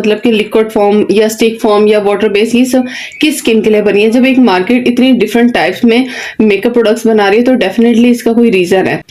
मतलब कि liquid form या स्टिक फॉर्म या वाटर बेस, ये सब किस स्किन के लिए बनी है। जब एक मार्केट इतनी डिफरेंट टाइप्स में मेकअप प्रोडक्ट्स बना रही है तो डेफिनेटली इसका कोई रीजन है।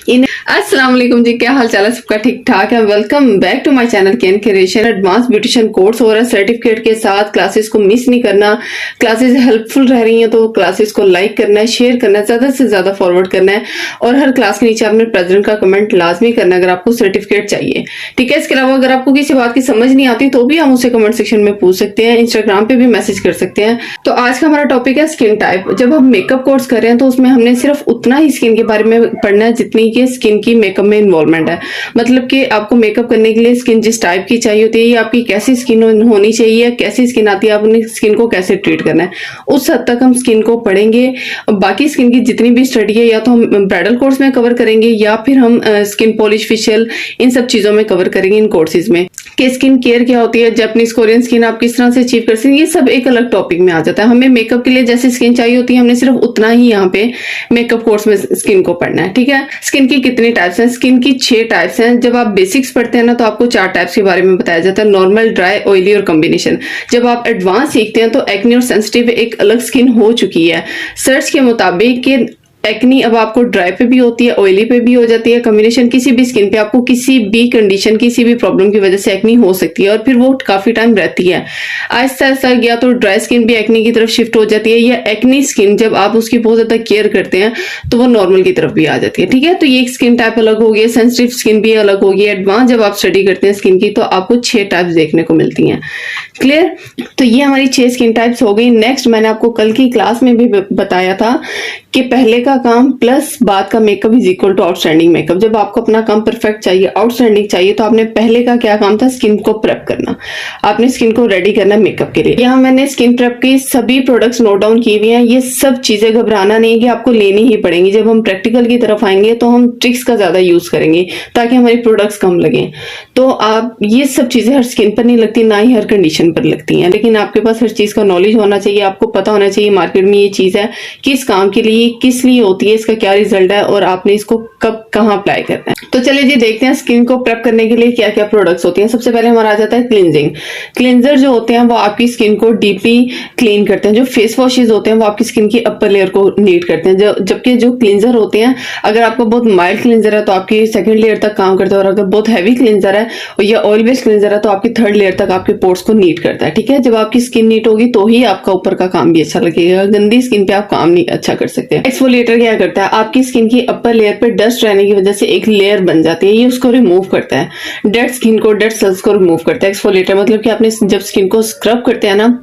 अस्सलाम वालेकुम जी, क्या हाल चाल है सबका? ठीक ठाक है। Welcome back to my channel Ken creation. Advance beautician course हो रहा है सर्टिफिकेट के साथ। क्लासेस को मिस नहीं करना। क्लासेस हेल्पफुल रह रही हैं तो क्लासेस को लाइक करना है, शेयर करना है, ज्यादा से ज्यादा फॉरवर्ड करना है और हर क्लास के नीचे आपने प्रेजेंट का कमेंट लाजमी करना है अगर आपको सर्टिफिकेट चाहिए। ठीक है, इसके अलावा अगर आपको किसी बात की समझ नहीं आती तो भी हम उसे कमेंट सेक्शन में पूछ सकते हैं, इंस्टाग्राम पे भी मैसेज कर सकते हैं। तो आज का हमारा टॉपिक है स्किन टाइप। जब हम मेकअप कोर्स कर रहे हैं तो उसमें हमने सिर्फ उतना ही स्किन के बारे में पढ़ना है जितनी की स्किन की मेकअप में इन्वॉल्वमेंट है। मतलब कि आपको मेकअप करने के लिए स्किन जिस टाइप की चाहिए होती है या आपकी कैसी स्किन होनी चाहिए, कैसी स्किन आती है, आप अपनी स्किन को कैसे ट्रीट करना है, उस हद तक हम स्किन को पढ़ेंगे। बाकी स्किन की जितनी भी स्टडी है या तो हम ब्राइडल कोर्स में कवर करेंगे या फिर हम स्किन पॉलिश, फेशियल, इन सब चीजों में कवर करेंगे इन कोर्सेज में। कि स्किन केयर क्या होती है, जापानीज कोरियन स्किन आप किस तरह से अचीव कर सकते हैं, ये सब एक अलग टॉपिक में आ जाता है। हमें मेकअप के लिए जैसी स्किन चाहिए होती है हमने सिर्फ उतना ही यहाँ पे मेकअप कोर्स में स्किन को पढ़ना है। ठीक है, स्किन की कितनी टाइप्स हैं? स्किन की 6 टाइप्स हैं। जब आप बेसिक्स पढ़ते हैं ना तो आपको 4 टाइप्स के बारे में बताया जाता है, नॉर्मल, ड्राई, ऑयली और कॉम्बिनेशन। जब आप एडवांस सीखते हैं तो एक्ने और सेंसिटिव एक अलग स्किन हो चुकी है। सर्च के मुताबिक कि एक्नी अब आपको ड्राई पे भी होती है, ऑयली पे भी हो जाती है, कॉम्बिनेशन किसी भी स्किन पे आपको किसी भी कंडीशन, किसी भी प्रॉब्लम की वजह से एक्नी हो सकती है और फिर वो काफी टाइम रहती है। आहिस्ता आहिस्ता गया तो ड्राई स्किन भी एक्नी की तरफ शिफ्ट हो जाती है, या एक्नी स्किन जब आप उसकी बहुत ज्यादा केयर करते हैं तो वो नॉर्मल की तरफ भी आ जाती है। ठीक है, तो ये एक स्किन टाइप अलग होगी, सेंसिटिव स्किन भी अलग होगी। एडवांस जब आप स्टडी करते हैं स्किन की तो आपको 6 टाइप्स देखने को मिलती हैं। क्लियर? तो ये हमारी 6 स्किन टाइप्स हो गई। नेक्स्ट मैंने आपको कल की क्लास में भी बताया था कि पहले का काम प्लस बाद का makeup is equal to outstanding makeup. जब आपको अपना काम परफेक्ट चाहिए, आउटस्टैंडिंग चाहिए, तो आपने पहले का क्या काम था? स्किन को प्रेप करना। आपने स्किन को रेडी करना मेकअप के लिए। यहाँ मैंने स्किन प्रेप की सभी प्रोडक्ट्स नोट डाउन की हुई हैं। ये सब चीजें घबराना नहीं कि आपको लेनी ही पड़ेंगी। जब हम प्रैक्टिकल की तरफ आएंगे तो हम ट्रिक्स का ज्यादा यूज करेंगे ताकि हमारी प्रोडक्ट्स कम लगे। तो आप ये सब चीजें हर स्किन पर नहीं लगती, ना ही हर कंडीशन पर लगती हैं, लेकिन आपके पास हर चीज का नॉलेज होना चाहिए। आपको पता होना चाहिए मार्केट में ये चीज है किस काम के लिए, किस लिए होती है, इसका क्या रिजल्ट है और आपने इसको कब कहाँ अप्लाई करना है। तो चलिए जी देखते हैं स्किन को प्रेप करने के लिए क्या क्या प्रोडक्ट्स होती हैं। सबसे पहले हमारा आ जाता है क्लींजिंग। क्लींजर जो होते हैं वो आपकी स्किन को डीपली क्लीन करते हैं। जो फेस वॉशेज होते हैं वो आपकी स्किन की अपर लेयर को नीट करते हैं, जबकि जो क्लींजर होते हैं, अगर आपका बहुत माइल्ड क्लींजर है तो आपकी सेकंड लेयर तक काम करता है, और अगर बहुत हैवी क्लींजर है या ऑयल बेस्ड क्लींजर है तो आपकी थर्ड लेयर तक आपके पोर्स को नीट करता है। ठीक है, जब आपकी स्किन नीट होगी तो ही आपका ऊपर का काम भी अच्छा लगेगा। गंदी स्किन पे आप काम नहीं अच्छा कर सकते। एक्सफोलिएटर क्या करता है? आपकी स्किन की अपर लेयर पे डस्ट रहने की वजह से एक लेयर बन जाती है, ये उसको रिमूव करता है। डेड स्किन को, डेड सेल्स को रिमूव करता है एक्सफोलिएटर। मतलब कि आपने जब स्किन को स्क्रब करते हैं ना,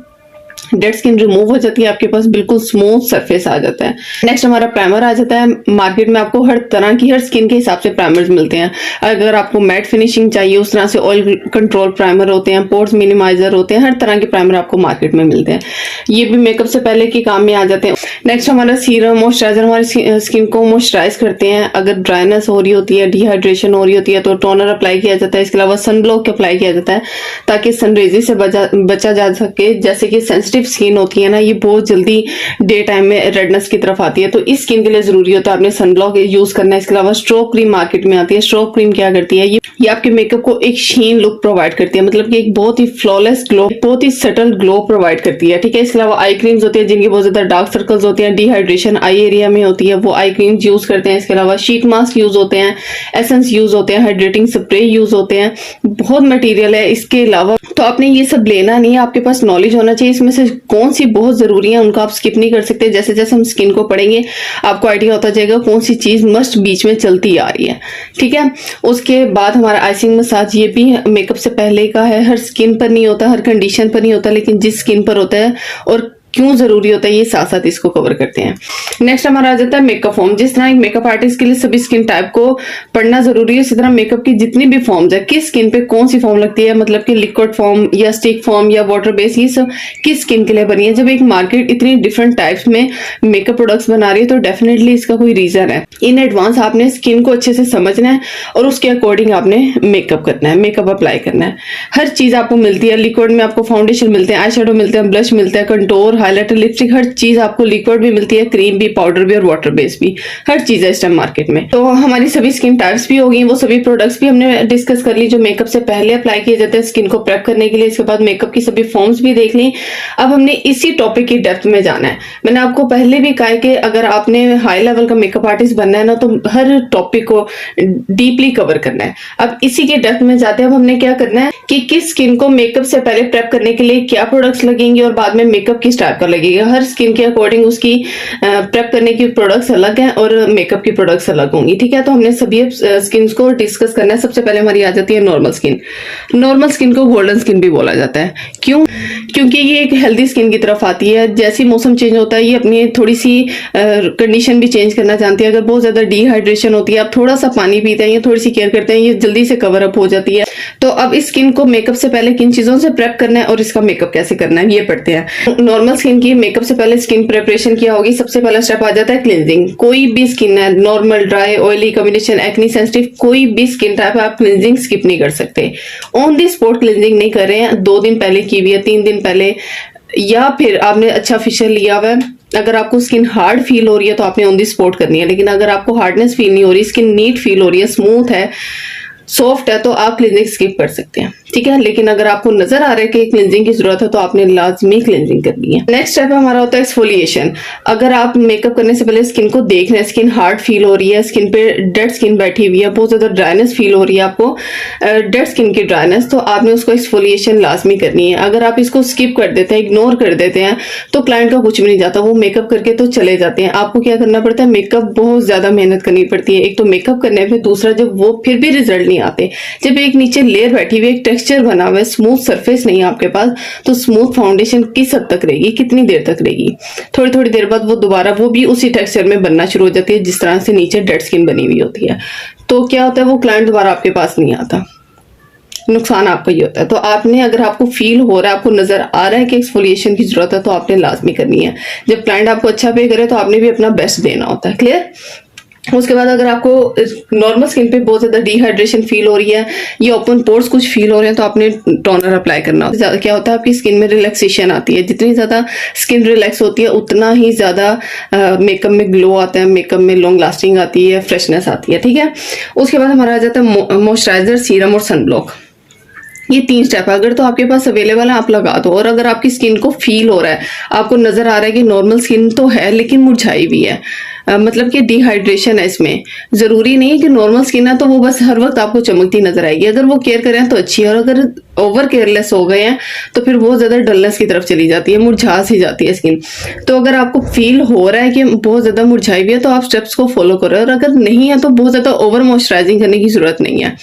डेड स्किन रिमूव हो जाती है, आपके पास बिल्कुल स्मूथ सरफेस आ जाता है। नेक्स्ट हमारा प्राइमर आ जाता है। मार्केट में आपको हर तरह की, हर स्किन के हिसाब से प्राइमर्स मिलते हैं। अगर आपको मैट फिनिशिंग चाहिए उस तरह से ऑयल कंट्रोल प्राइमर होते हैं, पोर्स मिनिमाइजर होते हैं, हर तरह के प्राइमर आपको मार्केट में मिलते हैं। ये भी मेकअप से पहले के काम में आ जाते हैं। नेक्स्ट हमारा सीरम, मॉइस्चराइजर हमारी स्किन को मॉइस्चराइज करते हैं। अगर ड्राइनेस हो रही होती है, डिहाइड्रेशन हो रही होती है तो टोनर अप्लाई किया जाता है। इसके अलावा सन ब्लॉक अप्लाई किया जाता है ताकि सनरेजेस से बचा जा सके। जैसे कि सेंसिटिव स्किन होती है ना, ये बहुत जल्दी डे टाइम में रेडनेस की तरफ आती है, तो इस स्किन के लिए जरूरी होता है आपने सनब्लॉक यूज करना है। इसके अलावा स्ट्रोक क्रीम मार्केट में आती है। स्ट्रोक क्रीम क्या करती है? ये आपके मेकअप को एक शीन लुक प्रोवाइड करती है, मतलब कि एक बहुत ही फ्लॉलेस ग्लो, बहुत ही सटल ग्लो प्रोवाइड करती है। ठीक है, इसके अलावा आई क्रीम्स होती है जिनकी बहुत ज्यादा डार्क सर्कल्स होते हैं, डिहाइड्रेशन आई एरिया में होती है, वो आई क्रीम्स यूज करते हैं। इसके अलावा शीट मास्क यूज होते हैं, एसेंस यूज होते हैं, हाइड्रेटिंग स्प्रे यूज होते हैं, बहुत मटेरियल है। इसके अलावा तो आपने ये सब लेना नहीं है, आपके पास नॉलेज होना चाहिए इसमें से कौन सी बहुत जरूरी है, उनको आप स्किप नहीं कर सकते। जैसे जैसे हम स्किन को पढ़ेंगे आपको आइडिया होता जाएगा कौन सी चीज मस्ट बीच में चलती आ रही है। ठीक है, उसके बाद हमारा आइसिंग मसाज, ये भी मेकअप से पहले का है। हर स्किन पर नहीं होता, हर कंडीशन पर नहीं होता, लेकिन जिस स्किन पर होता है और क्यों जरूरी होता है ये साथ साथ इसको कवर करते हैं। नेक्स्ट हमारा आ जाता है मेकअप फॉर्म। जिस तरह एक मेकअप आर्टिस्ट के लिए सभी स्किन टाइप को पढ़ना जरूरी है, इसी तरह मेकअप की जितनी भी फॉर्म्स है, किस स्किन पे कौन सी फॉर्म लगती है, मतलब कि लिक्विड फॉर्म या स्टिक फॉर्म या वाटर बेस, ये सब किस स्किन के लिए बनी है। जब एक मार्केट इतनी डिफरेंट टाइप्स में मेकअप प्रोडक्ट्स बना रही है तो डेफिनेटली इसका कोई रीजन है। इन एडवांस आपने स्किन को अच्छे से समझना है और उसके अकॉर्डिंग आपने मेकअप करना है, मेकअप अप्लाई करना है। हर चीज आपको मिलती है। लिक्विड में आपको फाउंडेशन मिलते हैं, आई शेडो मिलते हैं, ब्लश मिलते हैं, कंटोर, हाईलाइटर, लिपस्टिक, हर चीज आपको लिक्विड भी मिलती है, क्रीम भी, पाउडर भी और वाटर बेस भी, हर चीज है इस टाइम मार्केट में। तो हमारी सभी स्किन टाइप्स भी हो गई, वो सभी प्रोडक्ट्स भी हमने डिस्कस कर ली जो मेकअप से पहले अप्लाई किए जाते हैं स्किन को प्रेप करने के लिए। इसके बाद मेकअप की सभी फॉर्म्स भी देख ली। अब हमने इसी टॉपिक की डेप्थ में जाना है। मैंने आपको पहले भी कहा है कि अगर आपने हाई लेवल का मेकअप आर्टिस्ट बनना है ना, तो हर टॉपिक को डीपली कवर करना है। अब इसी के डेप्थ में जाते हैं। अब हमने क्या करना है कि किस स्किन को मेकअप से पहले प्रेप करने के लिए क्या प्रोडक्ट्स लगेंगे और बाद में मेकअप किस टाइप का लगेगा। हर स्किन के अकॉर्डिंग उसकी प्रेप करने की प्रोडक्ट्स अलग हैं और मेकअप की प्रोडक्ट्स अलग होंगी, ठीक है। तो हमने सभी स्किन को डिस्कस करना है। सबसे पहले हमारी आ जाती है नॉर्मल स्किन। नॉर्मल स्किन को गोल्डन स्किन भी बोला जाता है। क्यों? क्योंकि ये एक हेल्दी स्किन की तरफ आती है। जैसे मौसम चेंज होता है ये अपनी थोड़ी सी कंडीशन भी चेंज करना चाहती है। अगर बहुत ज्यादा डिहाइड्रेशन होती है, आप थोड़ा सा पानी पीते हैं या थोड़ी सी केयर करते हैं, ये जल्दी से कवर अप हो जाती है। तो अब इस स्किन को मेकअप से पहले किन चीजों से प्रेप करना है और इसका मेकअप कैसे करना है ये पढ़ते हैं। नॉर्मल स्किन की मेकअप से पहले स्किन प्रिपरेशन क्या होगी। सबसे पहला स्टेप आ जाता है क्लिनजिंग। कोई भी स्किन है, normal, dry, oily, combination, acne, sensitive, कोई भी स्किन टाइप है, आप क्लिनजिंग स्किप नहीं कर सकते। ऑन द स्पॉट क्लिनजिंग नहीं कर रहे हैं, 2 दिन पहले की हुई है, 3 दिन पहले, या फिर आपने अच्छा फेशियल लिया हुआ है। अगर आपको स्किन हार्ड फील हो रही है तो आपने ऑन दी स्पॉट करनी है। लेकिन अगर आपको हार्डनेस फील नहीं हो रही, स्किन नीट फील हो रही है, स्मूथ है, सॉफ्ट है, तो आप क्लिनजिंग स्किप कर सकते हैं, ठीक है। लेकिन अगर आपको नजर आ रहा है कि क्लिनजिंग की जरूरत है तो आपने लाजमी क्लिनजिंग करनी है। नेक्स्ट स्टेप हमारा होता है एक्सफोलिएशन। अगर आप मेकअप करने से पहले स्किन को देख रहे हैं, स्किन हार्ड फील हो रही है, स्किन पे डेड स्किन बैठी हुई है, बहुत ज्यादा ड्राइनेस फील हो रही है आपको, डेड स्किन की ड्राइनेस, तो आपने उसको एक्सफोलिएशन लाजमी करनी है। अगर आप इसको स्किप कर देते हैं, इग्नोर कर देते हैं, तो क्लाइंट का कुछ भी नहीं जाता, वो मेकअप करके तो चले जाते हैं। आपको क्या करना पड़ता है, मेकअप बहुत ज्यादा मेहनत करनी पड़ती है। एक तो मेकअप करने पे, दूसरा जब वो फिर भी रिजल्ट नहीं आते, जब एक नीचे लेयर बैठी हुई, एक टेक्सचर बना हुआ है, स्मूथ सरफेस नहीं है आपके पास, तो स्मूथ फाउंडेशन किस हद तक रहेगी, कितनी देर तक रहेगी। थोड़ी थोड़ी देर बाद वो दोबारा वो भी उसी टेक्सचर में बनना शुरू हो जाती है जिस तरह से नीचे डेड स्किन बनी हुई होती है। तो क्या होता है, वो क्लाइंट दोबारा आपके पास नहीं आता, नुकसान आपका ही होता है। तो आपने, अगर आपको फील हो रहा है, आपको नजर आ रहा है कि एक्सफोलिएशन की जरूरत है, तो आपने लाजमी करनी है। जब क्लाइंट आपको अच्छा पे करे तो आपने भी अपना बेस्ट देना होता है। क्लियर? उसके बाद अगर आपको नॉर्मल स्किन पे बहुत ज्यादा डिहाइड्रेशन फील हो रही है, ये ओपन पोर्स कुछ फील हो रहे हैं, तो आपने टोनर अप्लाई करना होता है। क्या होता है, आपकी स्किन में रिलैक्सेशन आती है। जितनी ज्यादा स्किन रिलैक्स होती है उतना ही ज्यादा मेकअप में ग्लो आता है, मेकअप में लॉन्ग लास्टिंग आती है, फ्रेशनेस आती है, ठीक है। उसके बाद हमारा आ जाता है मॉइस्चराइजर, सीरम और सनब्लॉक। ये 3 स्टेप अगर तो आपके पास अवेलेबल है आप लगा दो। और अगर आपकी स्किन को फील हो रहा है, आपको नजर आ रहा है कि नॉर्मल स्किन तो है लेकिन मुरझाई भी है, मतलब कि डिहाइड्रेशन है इसमें, जरूरी नहीं है कि नॉर्मल स्किन है तो वो बस हर वक्त आपको चमकती नजर आएगी। अगर वो केयर करें तो अच्छी है, और अगर ओवर केयरलेस हो गए हैं तो फिर बहुत ज्यादा डलनेस की तरफ चली जाती है, मुरझा सी जाती है स्किन। तो अगर आपको फील हो रहा है कि बहुत ज्यादा मुरझाई हुई है तो आप स्टेप्स को फॉलो करो, और अगर नहीं है तो बहुत ज्यादा ओवर मॉइस्चराइजिंग करने की जरूरत नहीं है।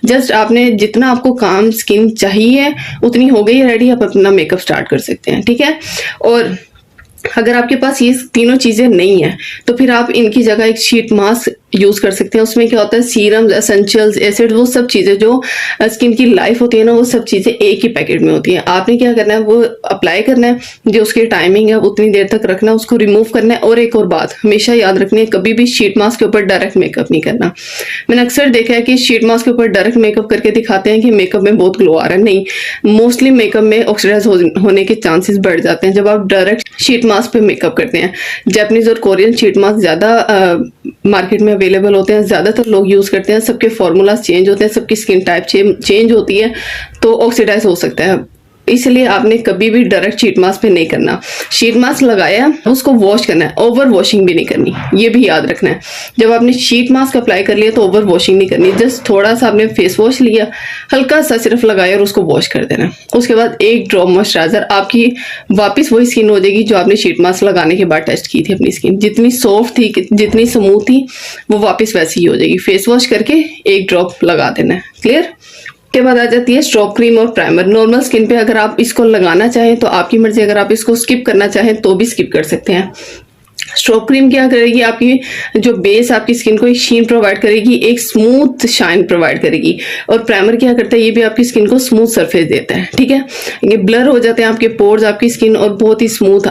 जस्ट आपने जितना आपको काम स्किन चाहिए उतनी हो गई रेडी, आप अपना मेकअप स्टार्ट कर सकते हैं, ठीक है। और अगर आपके पास ये तीनों चीजें नहीं है तो फिर आप इनकी जगह एक शीट मास्क यूज कर सकते हैं। उसमें क्या होता है, सीरम्स, एसेंशियल्स, एसिड, वो सब चीजें जो स्किन की लाइफ होती है ना, वो सब चीजें एक ही पैकेट में होती है। आपने क्या करना है, वो अप्लाई करना है, जो उसकी टाइमिंग है उतनी देर तक रखना है, उसको रिमूव करना है। और एक और बात हमेशा याद रखनी है, कभी भी शीट मास्क के ऊपर डायरेक्ट मेकअप नहीं करना। मैंने अक्सर देखा है कि शीट मास्क के ऊपर डायरेक्ट मेकअप करके दिखाते हैं कि मेकअप में बहुत ग्लो आ रहा है। नहीं, मोस्टली मेकअप में ऑक्सीडाइज होने के चांसेस बढ़ जाते हैं जब आप डायरेक्ट शीट मास्क पे मेकअप करते हैं। जापानीज और कोरियन शीट मास्क ज्यादा मार्केट में अवेलेबल होते हैं, ज्यादातर लोग यूज करते हैं। सबके फॉर्मूलाज चेंज होते हैं, सबकी स्किन टाइप चेंज होती है, तो ऑक्सीडाइज हो सकता है। इसलिए आपने कभी भी डायरेक्ट शीट मास्क पे नहीं करना। शीट मास्क लगाया उसको वॉश करना है, ओवर वॉशिंग भी नहीं करनी, ये भी याद रखना है। जब आपने शीट मास्क अप्लाई कर लिया तो ओवर वॉशिंग नहीं करनी, जस्ट थोड़ा सा आपने फेस वॉश लिया, हल्का सा सिर्फ लगाया और उसको वॉश कर देना। उसके बाद 1 ड्रॉप मॉइस्चराइजर, आपकी वापस वही स्किन हो जाएगी जो आपने शीट मास्क लगाने के बाद टेस्ट की थी। अपनी स्किन जितनी सॉफ्ट थी, जितनी स्मूथ थी, वो वापस वैसी ही हो जाएगी। फेस वॉश करके 1 ड्रॉप लगा देना है। क्लियर? के बाद आ जाती है स्ट्रोक क्रीम और प्राइमर। नॉर्मल स्किन पे अगर आप इसको लगाना चाहें तो आपकी मर्जी, अगर आप इसको स्किप करना चाहें तो भी स्किप कर सकते हैं। स्ट्रोक क्रीम क्या करेगी, आपकी जो बेस आपकी स्किन को एक शीन प्रोवाइड करेगी, एक स्मूथ शाइन प्रोवाइड करेगी। और प्राइमर क्या करता है, ये भी आपकी स्किन को स्मूथ सरफेस देता है, ठीक है। ये ब्लर हो जाते हैं आपके पोर्स, आपकी स्किन, और बहुत ही स्मूथ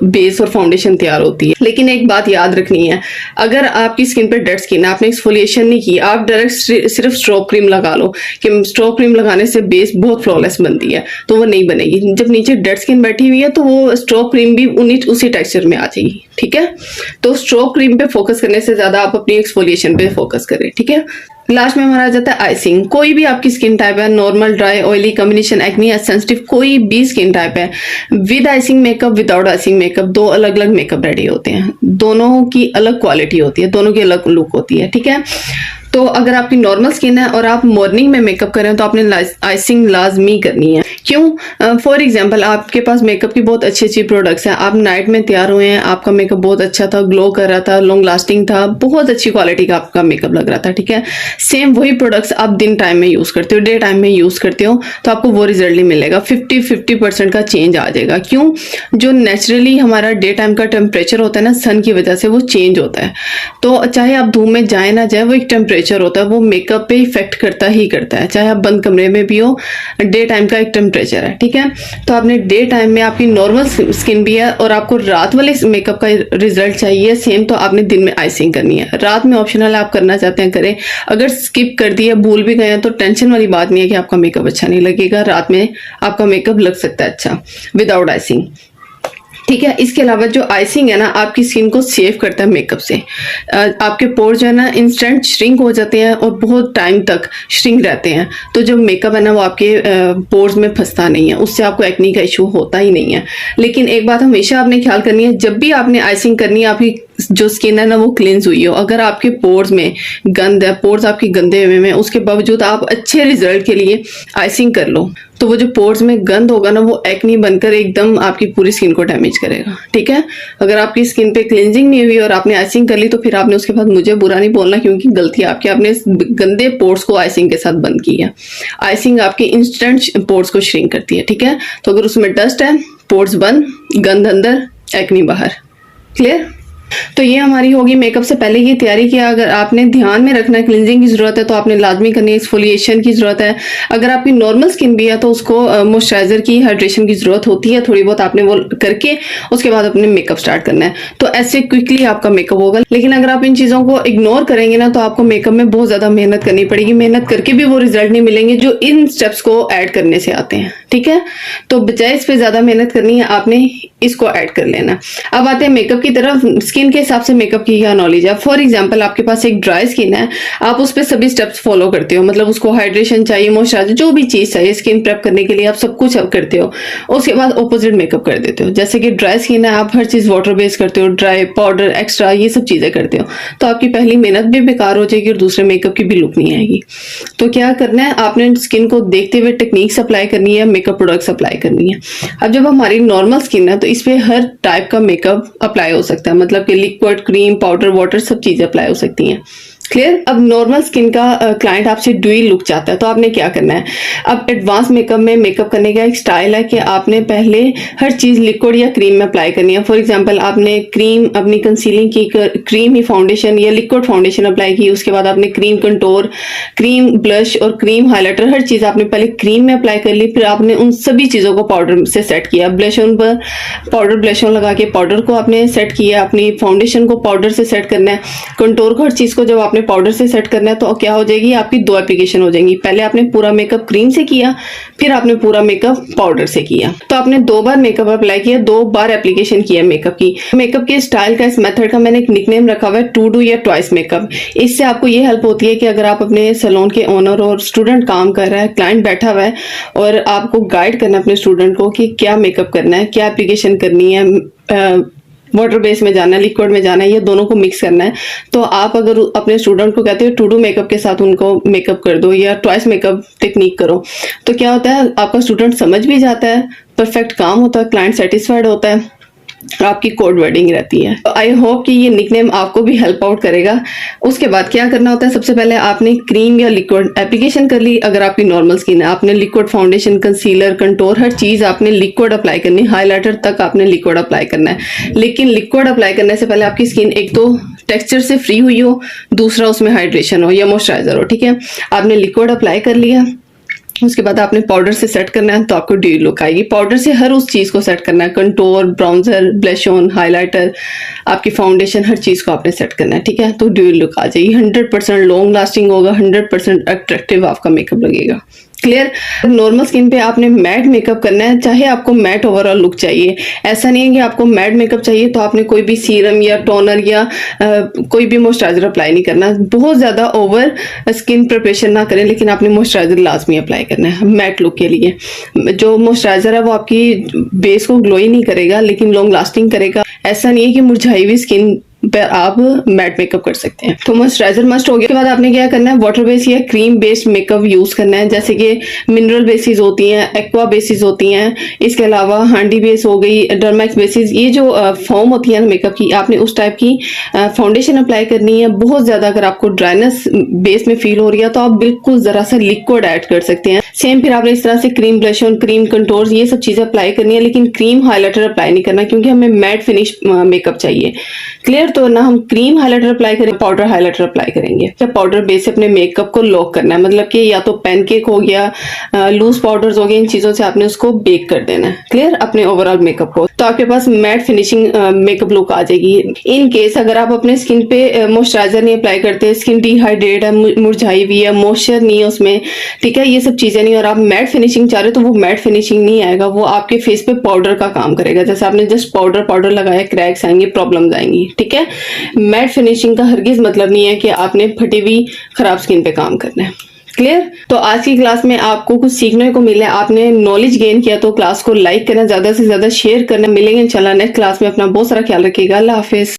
बेस और फाउंडेशन तैयार होती है। लेकिन एक बात याद रखनी है, अगर आपकी स्किन पे डेड स्किन है, आपने एक्सफोलिएशन नहीं की, आप डायरेक्ट सिर्फ स्ट्रोक क्रीम लगा लो कि स्ट्रोक क्रीम लगाने से बेस बहुत फ्लॉलेस बनती है, तो वो नहीं बनेगी। जब नीचे डेड स्किन बैठी हुई है तो वो स्ट्रोक क्रीम भी उसी टेक्सचर में आ जाएगी, ठीक है। तो स्ट्रोक क्रीम पे फोकस करने से ज्यादा आप अपनी एक्सफोलिएशन पे फोकस करें, ठीक है। लास्ट में हमारा आ जाता है आइसिंग। कोई भी आपकी स्किन टाइप है, normal, dry, oily, combination, acne या सेंसिटिव, कोई भी स्किन टाइप है, with icing makeup, without icing makeup, दो अलग अलग मेकअप रेडी होते हैं। दोनों की अलग क्वालिटी होती है, दोनों की अलग लुक होती है, ठीक है। तो अगर आपकी नॉर्मल स्किन है और आप मॉर्निंग में मेकअप करें तो आपने आइसिंग लाजमी करनी है। क्यों? फॉर एग्जांपल आपके पास मेकअप की बहुत अच्छी अच्छी प्रोडक्ट्स हैं, आप नाइट में तैयार हुए हैं, आपका मेकअप बहुत अच्छा था, ग्लो कर रहा था, लॉन्ग लास्टिंग था, बहुत अच्छी क्वालिटी का आपका मेकअप लग रहा था, ठीक है। सेम वही प्रोडक्ट्स आप दिन टाइम में यूज करते हो, डे टाइम में यूज करते हो, तो आपको वो रिजल्ट नहीं मिलेगा। 50% का चेंज आ जाएगा। क्यों? जो नेचुरली हमारा डे टाइम का टेम्परेचर होता है ना, सन की वजह से वो चेंज होता है। तो चाहे आप धूप में जाए ना जाए, वो एक टेम्परेचर होता है, वो मेकअप पे इफेक्ट करता ही करता है, चाहे आप बंद कमरे में भी हो। डे टाइम का एक टेम्परेचर है, ठीक है। तो आपने डे टाइम में आपकी नॉर्मल स्किन भी है और आपको रात वाले मेकअप का रिजल्ट चाहिए सेम, तो आपने दिन में आइसिंग करनी है। रात में ऑप्शनल आप करना चाहते हैं करें, अगर स्किप कर दिया, भूल भी गए हैं, तो टेंशन वाली बात नहीं है कि आपका मेकअप अच्छा नहीं लगेगा। रात में आपका मेकअप लग सकता है अच्छा विदाउट आइसिंग, ठीक है। इसके अलावा जो आइसिंग है ना, आपकी स्किन को सेव करता है मेकअप से। आपके पोर जो है ना इंस्टेंट श्रिंक हो जाते हैं और बहुत टाइम तक श्रिंक रहते हैं। तो जो मेकअप है ना वो आपके पोर्स में फंसता नहीं है, उससे आपको एक्नी का इशू होता ही नहीं है। लेकिन एक बात हमेशा आपने ख्याल करनी है, जब भी आपने आइसिंग करनी है, आपकी जो स्किन है ना वो क्लींस हुई हो। अगर आपके पोर्स में गंद है, पोर्स आपके गंदे हुए हैं, उसके बावजूद आप अच्छे रिजल्ट के लिए आइसिंग कर लो, तो वो जो पोर्स में गंद होगा ना वो एक्नी बनकर एकदम आपकी पूरी स्किन को डैमेज करेगा, ठीक है। अगर आपकी स्किन पे क्लींजिंग नहीं हुई और आपने आइसिंग कर ली, तो फिर आपने उसके बाद मुझे बुरा नहीं बोलना, क्योंकि गलती आपकी, आपने गंदे पोर्स को आइसिंग के साथ बंद किया। आइसिंग आपकी इंस्टेंट पोर्स को श्रिंक करती है, ठीक है। तो अगर उसमें डस्ट है, पोर्स बंद, गंद अंदर, एक्नी बाहर। क्लियर? तो ये हमारी होगी मेकअप से पहले की तैयारी की। अगर आपने ध्यान में रखना है, क्लींजिंग की जरूरत है तो आपने लाजमी करनी है, एक्सफोलिएशन की जरूरत है। अगर आपकी नॉर्मल स्किन भी है तो उसको मॉइस्चराइजर की, हाइड्रेशन की जरूरत होती है थोड़ी बहुत, आपने वो करके उसके बाद अपने मेकअप स्टार्ट करना है। तो ऐसे क्विकली आपका मेकअप होगा। लेकिन अगर आप इन चीजों को इग्नोर करेंगे ना, तो आपको मेकअप में बहुत ज्यादा मेहनत करनी पड़ेगी। मेहनत करके भी वो रिजल्ट नहीं मिलेंगे जो इन स्टेप्स को ऐड करने से आते हैं, ठीक है। तो बजाय इस पे ज्यादा मेहनत करनी है, आपने इसको ऐड कर लेना। अब आते हैं मेकअप की तरफ। स्किन के हिसाब से मेकअप की क्या नॉलेज है। फॉर एग्जांपल आपके पास एक ड्राई स्किन है, आप उस पर सभी स्टेप्स फॉलो करते हो, मतलब उसको हाइड्रेशन चाहिए, मॉइस्चराइजर, जो भी चीज चाहिए स्किन प्रेप करने के लिए आप सब कुछ करते हो। उसके बाद ऑपोजिट मेकअप कर देते हो। जैसे कि ड्राई स्किन है, आप हर चीज वाटर बेस करते हो, ड्राई, पाउडर, एक्स्ट्रा, ये सब चीजें करते हो, तो आपकी पहली मेहनत भी बेकार हो जाएगी और दूसरे मेकअप की भी लुक नहीं आएगी। तो क्या करना है, आपने स्किन को देखते हुए टेक्निक्स अप्लाई करनी है, मेकअप प्रोडक्ट्स अप्लाई करनी है। अब जब हमारी नॉर्मल स्किन है तो इस पे हर टाइप का मेकअप अप्लाई हो सकता है, मतलब कि लिक्विड, क्रीम, पाउडर, वाटर, सब चीजें अप्लाई हो सकती हैं। क्लियर? अब नॉर्मल स्किन का क्लाइंट आपसे ड्यूई लुक चाहता है, तो आपने क्या करना है। अब एडवांस मेकअप में मेकअप करने का एक स्टाइल है कि आपने पहले हर चीज लिक्विड या क्रीम में अप्लाई करनी है। फॉर एग्जांपल आपने क्रीम अपनी कंसीलिंग की, क्रीम ही फाउंडेशन या लिक्विड फाउंडेशन अप्लाई की, उसके बाद आपने क्रीम कंटोर, क्रीम ब्लश और क्रीम हाइलाइटर, हर चीज आपने पहले क्रीम में अप्लाई कर ली। फिर आपने उन सभी चीजों को पाउडर से सेट किया। ब्लश ऑन पर पाउडर, ब्लश ऑन लगा के पाउडर को आपने सेट किया। अपनी फाउंडेशन को पाउडर से सेट करना है। कंटोर को, हर चीज को जब आपने पाउडर से सेट करना है तो क्या हो जाएगी, आपकी दो एप्लीकेशन हो जाएंगी। पहले आपने पूरा मेकअप क्रीम से किया, फिर आपने पूरा मेकअप पाउडर से किया। तो आपने 2 बार मेकअप अप्लाई किया, 2 बार एप्लीकेशन किया मेकअप की। मेकअप के स्टाइल का, इस मेथड का मैंने एक निकनेम रखा हुआ है, टू डू या ट्वाइस मेकअप। इससे आपको ये हेल्प होती है कि अगर आप अपने सैलून के ओनर और स्टूडेंट काम कर रहा है, क्लाइंट बैठा हुआ है और आपको गाइड करना है अपने स्टूडेंट को कि क्या मेकअप करना है, क्या एप्लीकेशन करनी है, वाटर बेस में जाना है, लिक्विड में जाना है, ये दोनों को मिक्स करना है। तो आप अगर अपने स्टूडेंट को कहते हो टू डू मेकअप के साथ उनको मेकअप कर दो या ट्वाइस मेकअप टेक्निक करो, तो क्या होता है, आपका स्टूडेंट समझ भी जाता है, परफेक्ट काम होता है, क्लाइंट सेटिस्फाइड होता है आपकी कोड वर्डिंग रहती है। तो आई होप कि ये निकनेम आपको भी हेल्प आउट करेगा। उसके बाद क्या करना होता है, सबसे पहले आपने क्रीम या लिक्विड एप्लीकेशन कर ली। अगर आपकी नॉर्मल स्किन है, आपने लिक्विड फाउंडेशन, कंसीलर, कंटोर, हर चीज आपने लिक्विड अप्लाई करनी, हाइलाइटर तक आपने लिक्विड अप्लाई करना है। लेकिन लिक्विड अप्लाई करने से पहले आपकी स्किन एक तो टेक्सचर से फ्री हुई हो, दूसरा उसमें हाइड्रेशन हो या मॉइस्चराइजर हो। ठीक है, आपने लिक्विड अप्लाई कर लिया, उसके बाद आपने पाउडर से सेट करना है तो आपको ड्यू लुक आएगी। पाउडर से हर उस चीज को सेट करना है, contour, bronzer, blush on, highlighter, आपकी फाउंडेशन, हर चीज को आपने सेट करना है। ठीक है, तो ड्यू लुक आ जाएगी, 100% लॉन्ग लास्टिंग होगा, 100% अट्रैक्टिव आपका मेकअप लगेगा। क्लियर। नॉर्मल स्किन पे आपने मैट मेकअप करना है, चाहे आपको मैट ओवरऑल लुक चाहिए। ऐसा नहीं है कि आपको मैट मेकअप चाहिए तो आपने कोई भी सीरम या टोनर या कोई भी मॉइस्चराइजर अप्लाई नहीं करना। बहुत ज्यादा ओवर स्किन प्रिपरेशन ना करें, लेकिन आपने मॉइस्चराइजर लाजमी अप्लाई करना है मैट लुक के लिए। जो मॉइस्चराइजर है वो आपकी बेस को ग्लो ही नहीं करेगा, लेकिन लॉन्ग लास्टिंग करेगा। ऐसा नहीं है कि मुरझाई हुई स्किन पर आप मैट मेकअप कर सकते हैं। तो मॉइस्चराइजर मस्ट हो गया। उसके बाद आपने क्या करना है, वाटर बेस या क्रीम बेस्ड मेकअप यूज करना है, जैसे कि मिनरल बेसिस होती हैं, एक्वा बेसिस होती हैं, इसके अलावा हांडी बेस हो गई, डरमैक्स बेसिस। ये जो फॉर्म होती है मेकअप की, आपने उस टाइप की फाउंडेशन अप्लाई करनी है। बहुत ज्यादा अगर आपको ड्राइनेस बेस में फील हो रही है तो आप बिल्कुल जरा सा लिक्विड ऐड कर सकते हैं। सेम फिर आपने इस तरह से cream blush on, cream contour, ये सब चीजें अप्लाई करनी है, लेकिन क्रीम हाइलाइटर अप्लाई नहीं करना क्योंकि हमें मैट फिनिश मेकअप चाहिए। क्लियर। तो ना हम क्रीम हाइलाइटर अप्लाई करें, पाउडर हाइलाइटर अप्लाई करेंगे। जब पाउडर बेस से अपने मेकअप को लॉक करना है, मतलब कि या तो पैनकेक हो गया, लूज पाउडर्स हो गए, इन चीजों से आपने उसको बेक कर देना है। क्लियर, अपने ओवरऑल मेकअप को, तो आपके पास मैट फिनिशिंग मेकअप लुक आ जाएगी। इन केस अगर आप अपने स्किन पे मॉइस्चराइजर नहीं अप्लाई करते, स्किन डिहाइड्रेट है, मुरझाई हुई है, मॉइस्चर नहीं है उसमें, ठीक है, ये सब चीजें नहीं, और आप मैट फिनिशिंग चाह रहे हो तो वो मैट फिनिशिंग नहीं आएगा, वो आपके फेस पे पाउडर का काम करेगा। जैसे आपने जस्ट पाउडर लगाया, क्रैक्स आएंगे, प्रॉब्लम्स आएंगी। ठीक है, मैट फिनिशिंग का हरगिज मतलब नहीं है कि आपने फटी हुई खराब स्किन पे काम करना है। क्लियर। तो आज की क्लास में आपको कुछ सीखने को मिला, आपने नॉलेज गेन किया, तो क्लास को लाइक करना, ज्यादा से ज्यादा शेयर करना। मिलेंगे इंशाल्लाह नेक्स्ट क्लास में। अपना बहुत सारा ख्याल रखिएगा। अल्लाह हाफिज।